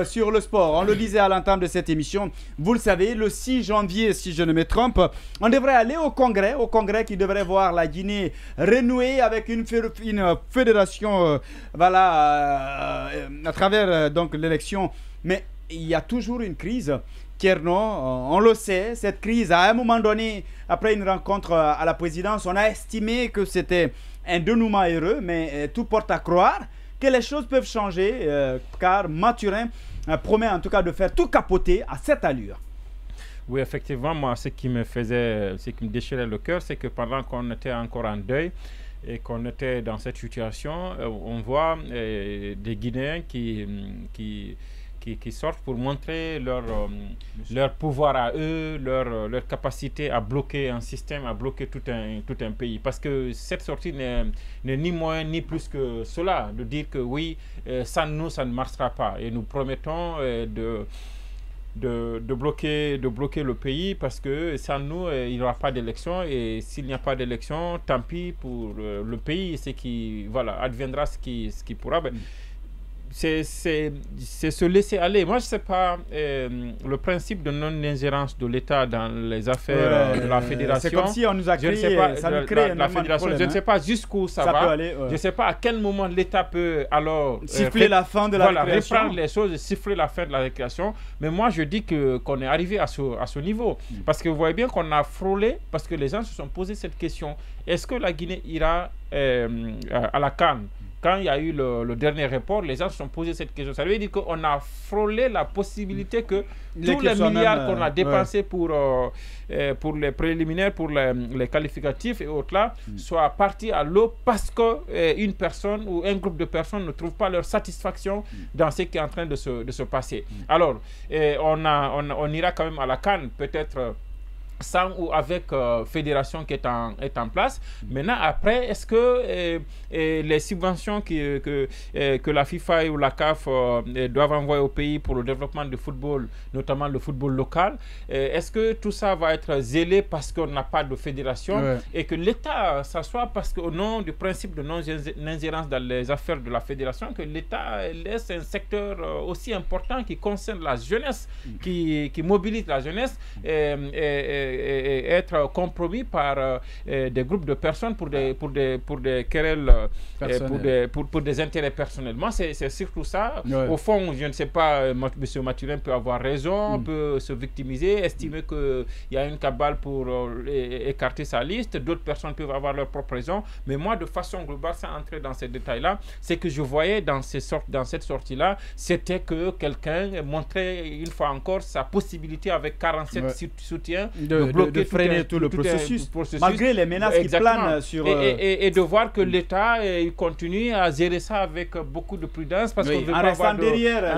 sur le sport. On le disait à l'entame de cette émission. Vous le savez, le 6 janvier, si je ne me trompe, on devrait aller au congrès qui devrait voir la Guinée renouer avec une fédération à travers donc l'élection. Mais il y a toujours une crise. Kerno, on le sait, cette crise, à un moment donné, après une rencontre à la présidence, on a estimé que c'était un dénouement heureux, mais tout porte à croire que les choses peuvent changer, car Mathurin promet en tout cas de faire tout capoter à cette allure. Oui, effectivement, moi, ce qui me déchirait le cœur, c'est que pendant qu'on était encore en deuil et qu'on était dans cette situation, on voit des Guinéens qui sortent pour montrer leur pouvoir à eux, leur capacité à bloquer un système, à bloquer tout un pays. Parce que cette sortie n'est ni moins ni plus que cela, de dire que oui, sans nous, ça ne marchera pas. Et nous promettons de bloquer le pays parce que sans nous, il n'y aura pas d'élection. Et s'il n'y a pas d'élection, tant pis pour le pays, adviendra ce qui pourra. C'est se laisser aller. Moi, je ne sais pas le principe de non-ingérence de l'État dans les affaires de la fédération. C'est comme si on nous a créé, la fédération. Je ne sais pas jusqu'où ça va. Je ne sais pas à quel moment l'État peut alors siffler la fin de la récréation. Reprendre les choses et siffler la fin de la récréation. Mais moi, je dis qu'on est arrivé à ce niveau. Parce que vous voyez bien qu'on a frôlé, parce que les gens se sont posé cette question. Est-ce que la Guinée ira à la CAN? Quand il y a eu le dernier report, les gens se sont posé cette question. Ça veut dire qu'on a frôlé la possibilité que tous les milliards qu'on a dépensés pour les préliminaires, pour les qualificatifs et autres là, soient partis à l'eau parce qu'une personne ou un groupe de personnes ne trouve pas leur satisfaction dans ce qui est en train de se passer. Alors, on ira quand même à la CAN, peut-être sans ou avec fédération qui est en place. Maintenant, après, est-ce que les subventions que la FIFA ou la CAF doivent envoyer au pays pour le développement du football, notamment le football local, est-ce que tout ça va être zélé parce qu'on n'a pas de fédération et que l'État s'assoit parce qu'au nom du principe de non-ingérence dans les affaires de la fédération, que l'État laisse un secteur aussi important qui concerne la jeunesse, qui mobilise la jeunesse et être compromis par des groupes de personnes pour des querelles, pour des intérêts personnels. Moi, c'est surtout ça. Au fond, je ne sais pas, M. Mathurin peut avoir raison, peut se victimiser, estimer qu'il y a une cabale pour écarter sa liste. D'autres personnes peuvent avoir leur propre raison. Mais moi, de façon globale, sans entrer dans ces détails-là, c'est que je voyais dans cette sortie-là, c'était que quelqu'un montrait une fois encore sa possibilité avec 47 soutiens de freiner tout le processus, malgré les menaces qui planent sur... Et de voir que l'État continue à gérer ça avec beaucoup de prudence parce qu'on ne veut pas avoir derrière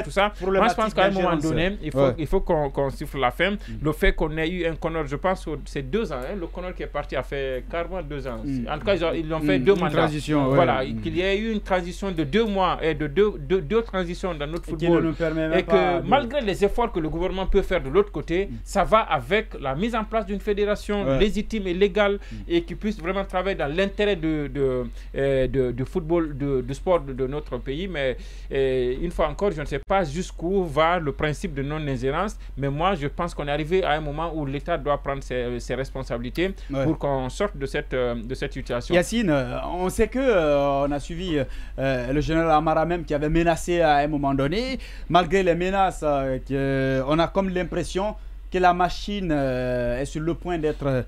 tout ça. Moi, je pense qu'à un moment donné, il faut qu'on siffle la fin. Le fait qu'on ait eu un Connor, je pense que c'est 2 ans, le Connor qui est parti a fait carrément 2 ans. En tout cas, ils ont fait 2 mandats. Voilà, qu'il y ait eu une transition de 2 mois et de deux transitions dans notre football. Et que malgré les efforts que le gouvernement peut faire de l'autre côté, ça va avec la mise en place d'une fédération légitime et légale et qui puisse vraiment travailler dans l'intérêt du football, du sport de notre pays. Mais une fois encore, je ne sais pas jusqu'où va le principe de non-ingérence, mais moi je pense qu'on est arrivé à un moment où l'État doit prendre ses responsabilités pour qu'on sorte de cette situation. Yacine, on sait qu'on a suivi le général Amara même qui avait menacé à un moment donné. Malgré les menaces, on a comme l'impression que la machine est sur le point d'être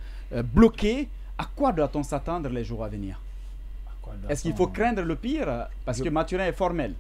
bloquée. À quoi doit-on s'attendre les jours à venir? Est-ce qu'il faut craindre le pire? Parce que Mathurin est formel.